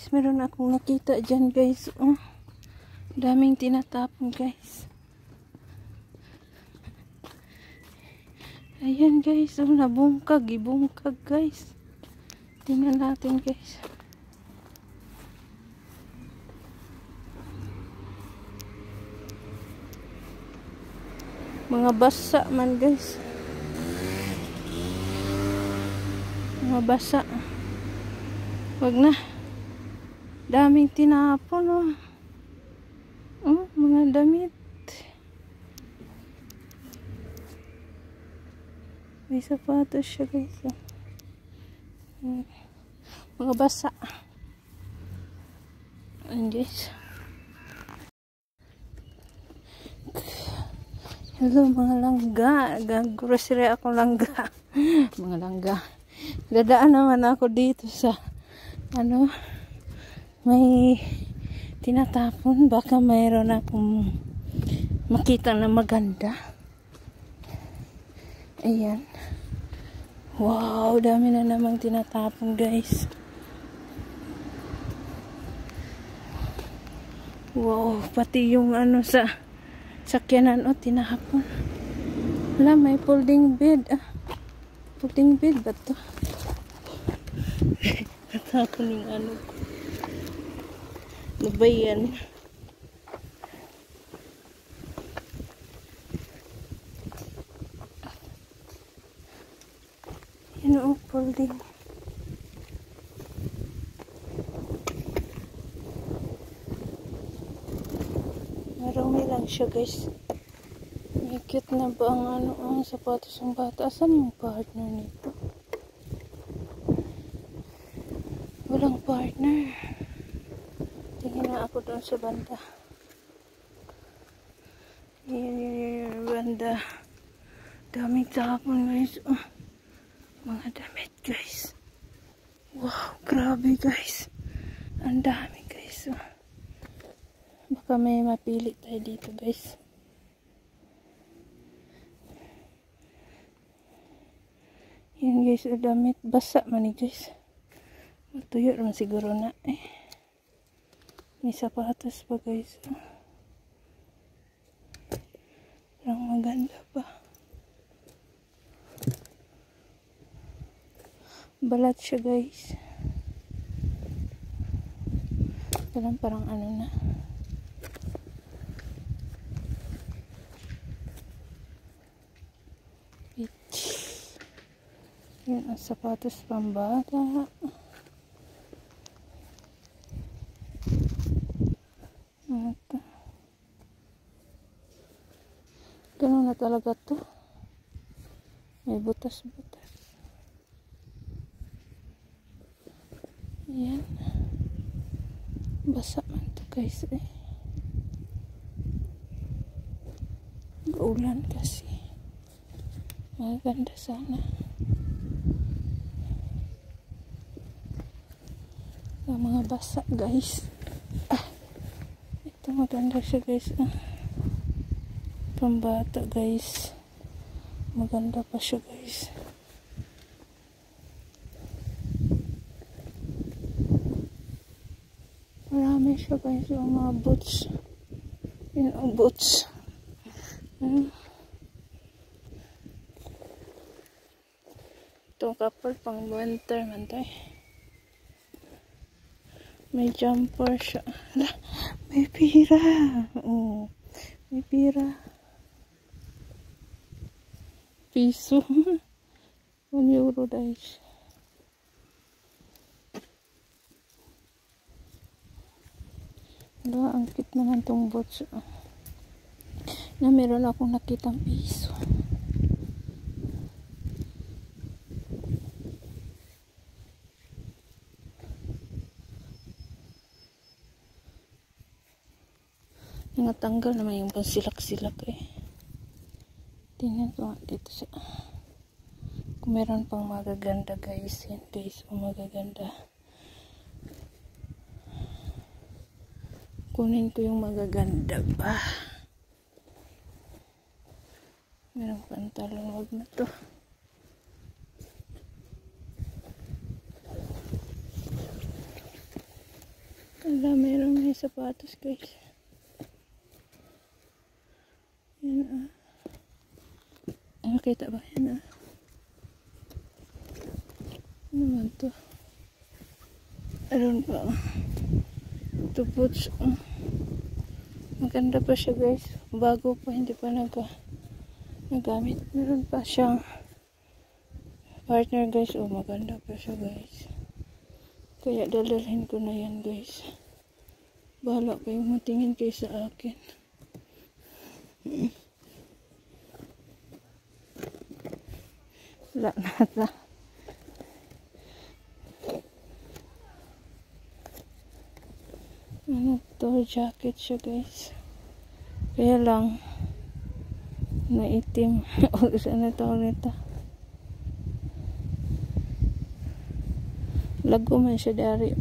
guys, meron akong nakita dyan guys. Oh, daming tinatapon guys. Ayan guys, oh, nabungkag, ibungkag guys. Tingnan natin guys. Mga basa man guys. Mga basa. Wag na. Daming tinapon oh. Oh, mga damit. May sapatos siya guys. Oh. Mga basa. Ayan guys. Hello mga langga. Grocery ako langga. Mga langga. Dadaan naman ako dito sa ano, may tinatapon. Baka mayroon akong makita na maganda. Ayan. Wow, dami na namang tinatapon guys. Wow, pati yung ano sa sakyanan o tinahapon. Wala, may folding bed. Ah, folding bed ba to? Natapon yung ano. Ano ba yan? Yan o, folding. Marami lang siya guys. May cute na ba ang ano, ang sapatos ng bata? Asan yung partner nito? Walang partner. Tingin na ako doon sa banda. Yan, banda. Daming tapon guys. Oh, mga damit guys. Wow, grabe guys. Ang dami guys. Oh. Baka may mapili tayo dito guys. Yan guys, damit basa man ni guys. Matuyo naman siguro na eh. May sapatos pa guys. Parang maganda pa. Balat siya guys. Parang ano na. Yan ang sapatos pambata. Ito. Ganun na talaga to. May butas-butas. Yan. Basa man to guys eh. Ulan kasi. Maganda sana. Ang mga basa guys. Ah, ito maganda siya guys. Ah. Pambata guys. Maganda pa siya guys. Marami siya guys. Yung mga boots. Yun ang boots. Itong couple pang winter man tayo. May jumper siya. May pira. Oh, may pira. Piso. 1 euro guys. Ang cute naman tong boots. Na meron akong nakitang piso. Natanggal naman yung pansilak-silak eh. Tingnan ko dito siya. Kung meron pang magaganda guys. Yan guys, magaganda. Kunin ko yung magaganda pa. Merong pantalon, wag na to. Wala, meron may sapatos guys. Yan nakita ba? Yan ano naman to? Aron pa. Ito boots. Maganda pa siya guys. Bago pa, hindi pa nagamit. Meron pa siyang partner guys. Oh, maganda pa siya guys. Kaya dadalhin ko na yan guys. Bahala kayong matingin kayo sa akin. Wala na. Ano to? Jacket siya guys. Kaya lang naitim. O saan na tawag nito? Lago man siya dari.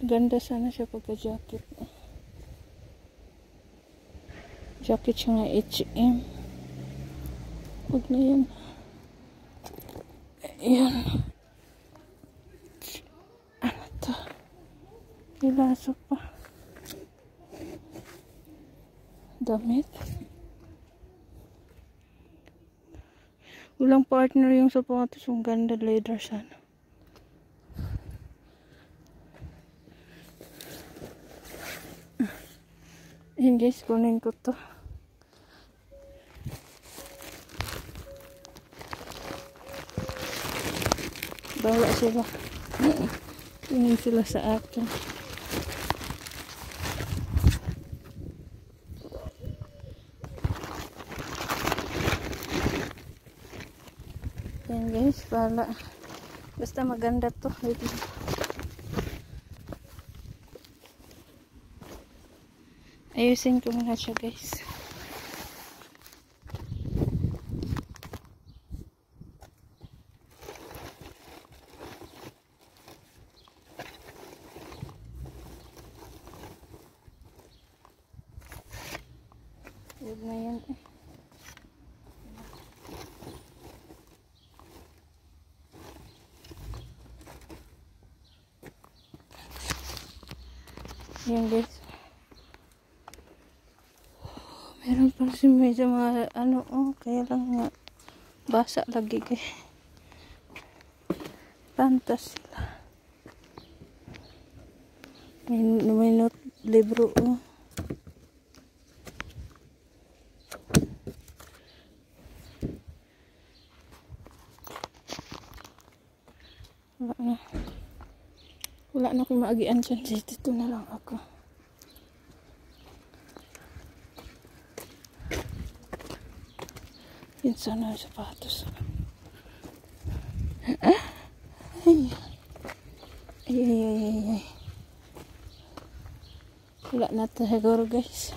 Ganda sana siya pagka jacket. Jacket siya nga H&M. Huwag na yan. Ayan. Ano to? Ilaso pa. Damit. Walang partner yung sapatos. Yung ganda, leather sana. Ayan guys, kunin ko to. Bawa sila. Tingin sila sa akin. Ayan guys, pala. Basta maganda to. Ayusin ko muna siya guys. Huwag na yan eh. Ayan guys. Meron pa si medyo mga ano, kaya lang nga basa lagi kay pantas sila. May note libro wala na akong maagian dyan. Dito na lang ako. Yan sana yung sapatos. Ay. Wala na siguro guys.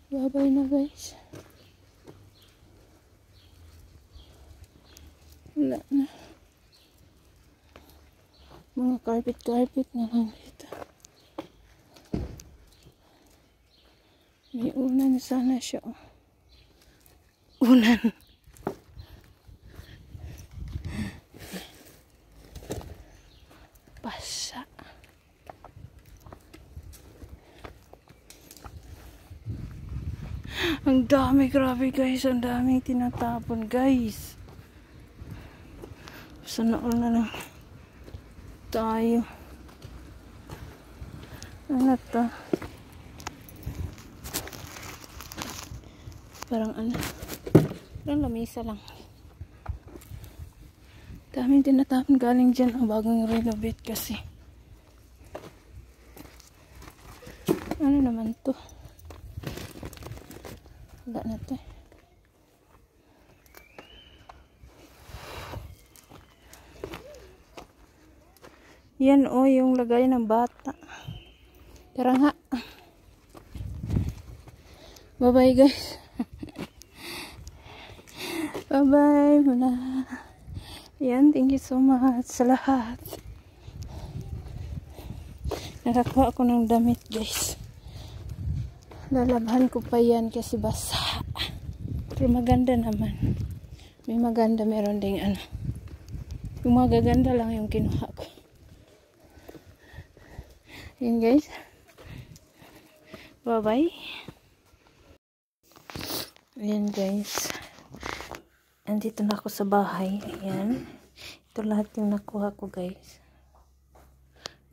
Babay na guys. Wala na. Mga carpet na lang dito. May unan sana siya. Unan. Basa. Ang dami, grabe guys. Ang daming tinatapon guys. Sana all na lang tayo. Ano to? Parang ano? Parang lamisa lang. Daming tinatapon galing dyan. Ang bagong renovate kasi. Ano naman to? Wala na to. Yan yung lagay ng bata. Tara nga. Bye bye guys. Bye bye muna. Yan, thank you so much sa lahat. Nakakuha ako ng damit guys. Lalabhan ko pa yan kasi basa. Pero maganda naman. May maganda, meron ding ano. Yung magaganda lang yung kinuha ko. Yan guys. Bye-bye. Ayan guys. Andito na ako sa bahay. Ayan. Ito lahat yung nakuha ko guys.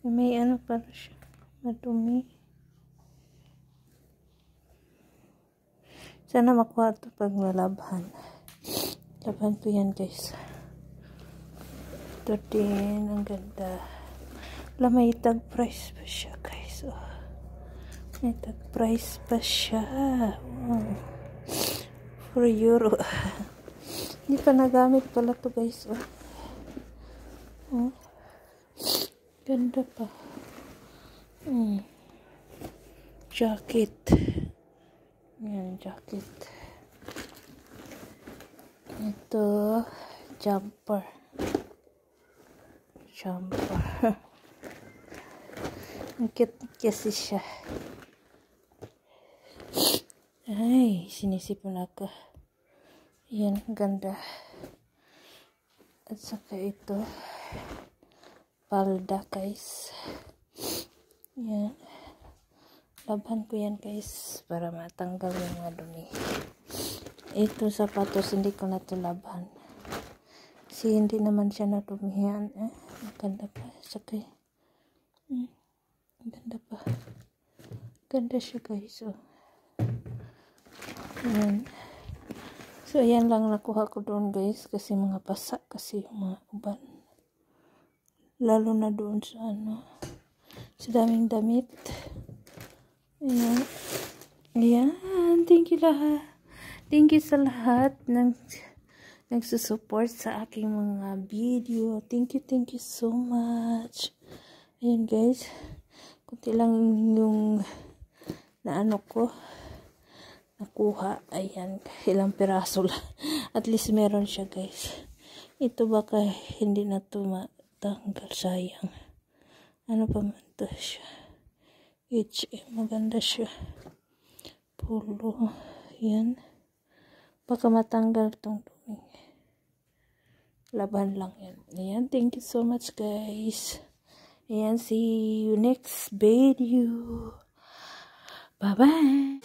May ano pa siya. Madumi. Sana makuha ito pag nalabhan. Labhan ko yan guys. Ito din. Ang ganda. May tag price pa siya guys. Oh. May tag price pa siya. Oh. €4. Hindi pa nagamit pala to guys. Oh. Oh. Ganda pa. Jacket. Yan, jacket. Ito, jumper. Ang cute kasi siya. Ay, sinisipon ako. Yan, ganda. At saka ito, palda guys. Yan. Labhan ko yan guys para matanggal yung mga dumi. Ito sapatos hindi ko na ito labhan. Kasi hindi naman siya natumihan. Ganda pa. Saka ganda pa. Ganda siya guys. Oh. Ayan. So ayan lang nakuha ko doon guys. Kasi mga basa kasi yung mga uban. Lalo na doon sa ano. Sa daming damit. Ayan. Ayan. Thank you lahat. Thank you sa lahat ng nagsusupport sa aking mga video. Thank you so much. Ayan guys. Kunti lang yung naano ko. Nakuha. Ayan. Ilang piraso lang. At least meron siya guys. Ito baka hindi na ito matanggal. Sayang. Ano pa man ito siya. Maganda siya. Polo. Yan. Baka matanggal itong dumi. Laban lang yan. Ayan. Thank you so much guys. Ayan. See you next video. Bye-bye.